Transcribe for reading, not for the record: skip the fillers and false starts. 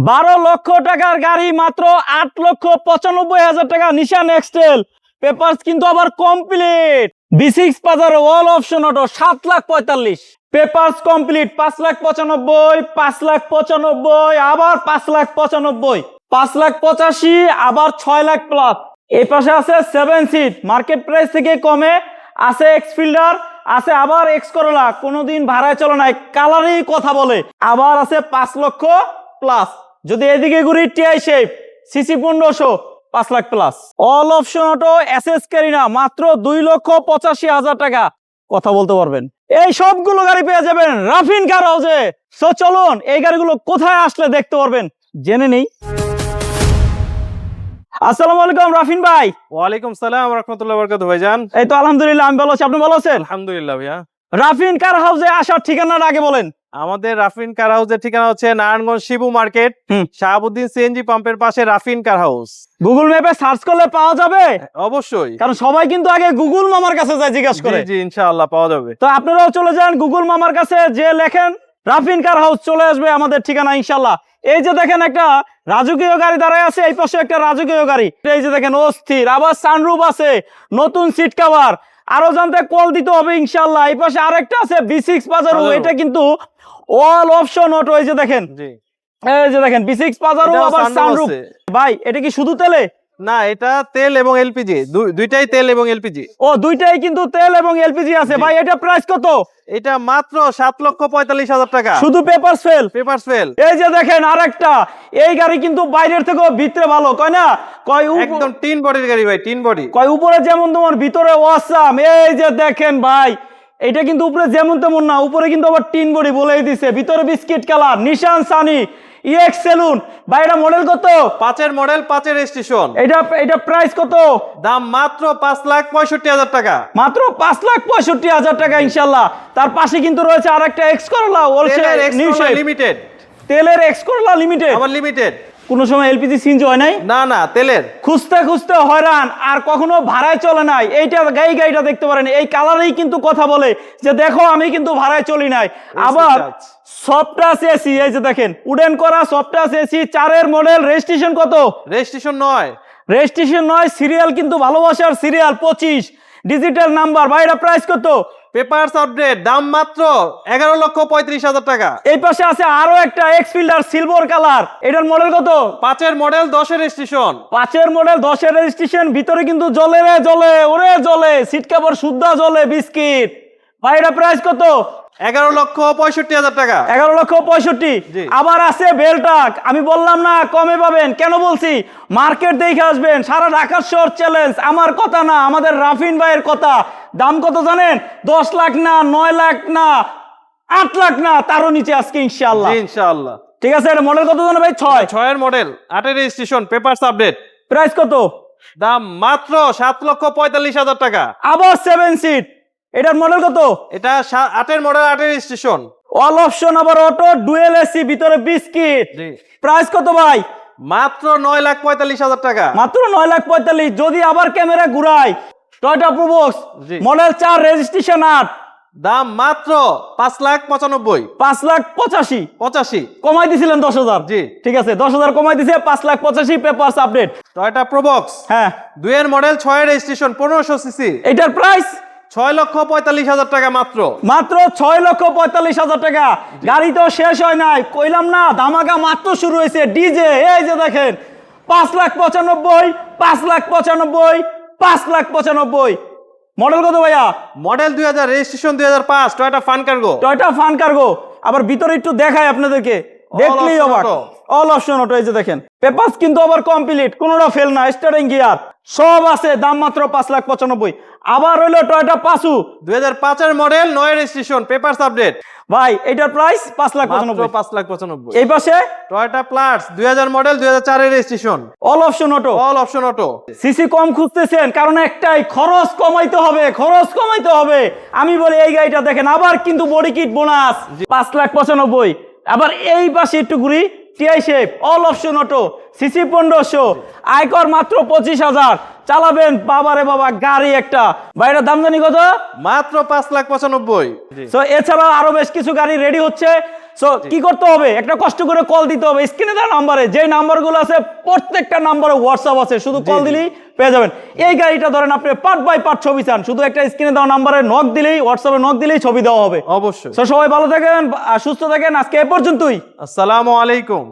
12 লক্ষ টাকার গাড়ি মাত্র 8,95,000 টাকা নিশান এক্সটেল। পেপারস কিন্তু আবার complete. B6 Pajero all option auto 7,45,000। Papers complete 5,95,000, 5,95,000, আবার 5,95,000, 5,85,000, আবার 6 লাখ প্লাস। এই পাশে আছে 7 সিট, মার্কেট প্রাইস থেকে কমে আছে এক্স ফিল্ডার, আছে আবার এক্স করোলা, কোনোদিন ভাড়ায় চলে নাই, কালারেই কথা বলে। আবার আছে 5 লক্ষ প্লাস। যদি এদিকে ঘুরি TI shape CC 1500, 5 lakh plus. All option auto SS Carina মাত্র 2,85,000 টাকা। কথা বলতে পারবেন। এই সবগুলো গাড়ি পেয়ে যাবেন রাফিন কার হাউসে। সো চলুন এই গাড়িগুলো কোথায় আসলে দেখতে পারবেন জেনে নেই। আসসালামু আলাইকুম রাফিন ভাই। ওয়ালাইকুম সালাম রাহমাতুল্লাহি ওয়া বারাকাতুহু ভাইজান। এই তো আলহামদুলিল্লাহ, আমি ভালো আছি, আপনি ভালো আছেন? আলহামদুলিল্লাহ ভাইয়া। রাফিন কার হাউসে আসার ঠিকানাটা আগে বলেন। আমাদের রাফিন কার হাউসের ঠিকানা হচ্ছে নারায়ণগঞ্জ শিবু মার্কেট, শাহাবুদ্দিন সিএনজি পাম্পের পাশে রাফিন কার হাউস। গুগল ম্যাপে সার্চ করলে পাওয়া যাবে? অবশ্যই, কারণ সবাই কিন্তু আগে গুগল মামার কাছে যায় জিজ্ঞাসা করে। জি ইনশাআল্লাহ পাওয়া যাবে। তো আপনারাও চলে যান গুগল মামার কাছে, যে লেখেন রাফিন কার হাউস, চলে আসবে আমাদের ঠিকানা ইনশাআল্লাহ। এই যে দেখেন একটা রাজকীয় গাড়ি দাঁড়ায় আছে, এই পাশে একটা রাজকীয় গাড়ি। এই যে দেখেন অস্থির, আবার সানরুফ আছে, নতুন সিট কভার। আরো জানতে কল দিতে হবে ইনশাআল্লাহ। এই পাশে আরেকটা আছে B6 পাজারো, এটা কিন্তু অল অপশন অটো। এই যে দেখেন, এই যে দেখেন B6 পাজারো, আবার সানরুফ। ভাই এটা কি শুধু তেলে? না, এটা তেল এবং এলপিজি, দুইটাই তেল এবং এলপিজি। ও দুইটাই কিন্তু তেল এবং এলপিজি আছে। ভাই এটা প্রাইস কত? এটা মাত্র 7,45,000 টাকা। শুধু পেপারস ফেল। Papers fail. এই যে দেখেন আরেকটা, এই গাড়ি কিন্তু বাইরের থেকেও ভিতরে ভালো, কয় না? কয় একদম টিন বডির গাড়ি ভাই, টিন বডি। কয় উপরে যেমন তোমার ভিতরে ওয়াসাম। এই যে দেখেন ভাই, এটা কিন্তু উপরে যেমন তেমন না, উপরে কিন্তু আবার টিন বডি বলেই দিছে, ভিতরে বিস্কিট কালার, নিশান সানি ইএক্স সেলুন। ভাই এটা মডেল কত? 5 মডেল, 5 রেজিস্ট্রেশন। এটা প্রাইস কত? দাম মাত্র 5,65,000 টাকা। মাত্র 5,65,000 টাকা ইনশাআল্লাহ। তার পাশে কিন্তু রয়েছে আরেকটা এক্স করলা লিমিটেড, তেলের এক্স করলা লিমিটেড। আমার লিমিটেড। কোন সময় এলপিজি সিএনজি হয় নাই? না না, তেলের। খুঁজতে খুঁজতে হয়রান, আর কখনো ভাড়ায় চলে নাই। এইটা গাড়িটা দেখতে পারেন, এই কালারেই কিন্তু কথা বলে যে দেখো আমি কিন্তু ভাড়ায় চলি নাই। আবার সফটটাচ এসি, এই যে দেখেন উডেন করা সফটটাচ এসি, 4 মডেল, রেজিস্ট্রেশন কত? রেজিস্ট্রেশন 9। রেজিস্ট্রেশন 9, সিরিয়াল কিন্তু ভালোবাসার সিরিয়াল 25, ডিজিটাল নাম্বার। ভাই এটা প্রাইস কত? পেপারস আপডেট, দাম মাত্র 11,35,000 টাকা। এই পাশে আছে আরো একটা এক্স ফিল্ডার সিলভার কালার, এটার মডেল কত? 5 মডেল, 10 রেজিস্ট্রেশন। 5 model, 10 registration. ভিতরে কিন্তু জ্বলে রে জ্বলে, ওরে জ্বলে, সিট কভার শুদ্ধা জ্বলে, বিস্কিট। ভাই এটা প্রাইস কত? 11,65,000 টাকা। 11,65,000। আবার আছে বেলটাক, আমি বললাম না কমে পাবেন, কেন বলছি? মার্কেট দেখে আসবেন, সারা ঢাকার শহর চ্যালেঞ্জ, আমার কথা না, আমাদের রাফিন ভাইয়ের কথা। দাম কত জানেন? 10 লাখ না, 9 লাখ না, 8 লাখ না, তারও নিচে আজকে ইনশাআল্লাহ। ইনশাআল্লাহ। ঠিক আছে, এটা মডেল কত জানেন ভাই? 6 model, 8 registration, papers update. Price কত? দাম মাত্র 7,45,000 টাকা। আবার 7 সিট, এটার মডেল কত? এটা 8 মডেল, 8 রেজিস্ট্রেশন। অল অপশন, আবার অটো, ডুয়েল এসি, ভিতরে বিস্কিট। প্রাইস কত ভাই? মাত্র 9,45,000 টাকা। মাত্র 9,45,000। যদি আবার ক্যামেরা ঘুরাই, টয়োটা প্রোবক্স, মডেল 4, রেজিস্ট্রেশন 8, দাম মাত্র 5,95,000। 5,85,000 কমাই দিছিলেন 10,000। জি ঠিক আছে, 10,000 কমাই দিছে, 5,85,000 পেপারস আপডেট। টয়োটা প্রোবক্স, হ্যাঁ 2 মডেল, 6 রেজিস্ট্রেশন, 1500 সিসি। এটার প্রাইস 6,45,000 টাকা মাত্র। মাত্র 6,45,000 টাকা। গাড়ি তো শেষ হয় নাই, কইলাম না ধামাকা মাত্র শুরু হয়েছে। ডিজে এই যে দেখেন 5,95,000, 5,95,000, 5,95,000। মডেল কত ভাইয়া? Model 2000, registration 2005, Toyota fun cargo. Toyota fun cargo. আবার ভিতরে একটু দেখাই আপনাদেরকে, দেখলেই অবাক। অল অপশন অটো, এই যে দেখেন পেপারস কিন্তু আবার কমপ্লিট, কোনোটা ফেল না, স্টারিং গিয়ার সব আছে। দাম মাত্র 5,95,000। আবার হইলো Toyota Passo, 2005 model, 9 registration, papers update. ভাই এটার প্রাইস 5,95,000। 5,95,000। এই পাশে Toyota plus, 2000 model, 2004 registration. All option auto. All option auto. CC কম খুঁজতেছেন, কারণ একটাই, খরচ কমাইতে হবে, খরচ কমাইতে হবে। আমি বলি এই গাড়িটা দেখেন, আবার কিন্তু বডি কিট বোনাস 5,95,000। আবার এই পাশে একটু ঘুরি, TI shape, all option auto, CC 1500, আয়কর মাত্র 25,000। চালাবেন বাবারে বাবা গাড়ি একটা। বাইরের দাম জানি কত? মাত্র 5,95,000। তো এছাড়াও আরো বেশ কিছু গাড়ি রেডি হচ্ছে, সো কি করতে হবে, একটা কষ্ট করে কল দিতে হবে স্ক্রিনে দেওয়া নাম্বারে, যে নাম্বারগুলো আছে প্রত্যেকটা নাম্বারে হোয়াটসঅ্যাপ আছে, শুধু কল দিলেই পেয়ে যাবেন। এই গাড়িটা ধরেন আপনি পার্ট বাই পার্ট ছবি চান, শুধু একটা স্ক্রিনে দেওয়া নাম্বারে নক দিলেই, হোয়াটসঅ্যাপে নক দিলেই ছবি দেওয়া হবে। অবশ্যই। সো সবাই ভালো থাকেন, সুস্থ থাকেন, আজকে এ পর্যন্তই। আসসালামু আলাইকুম।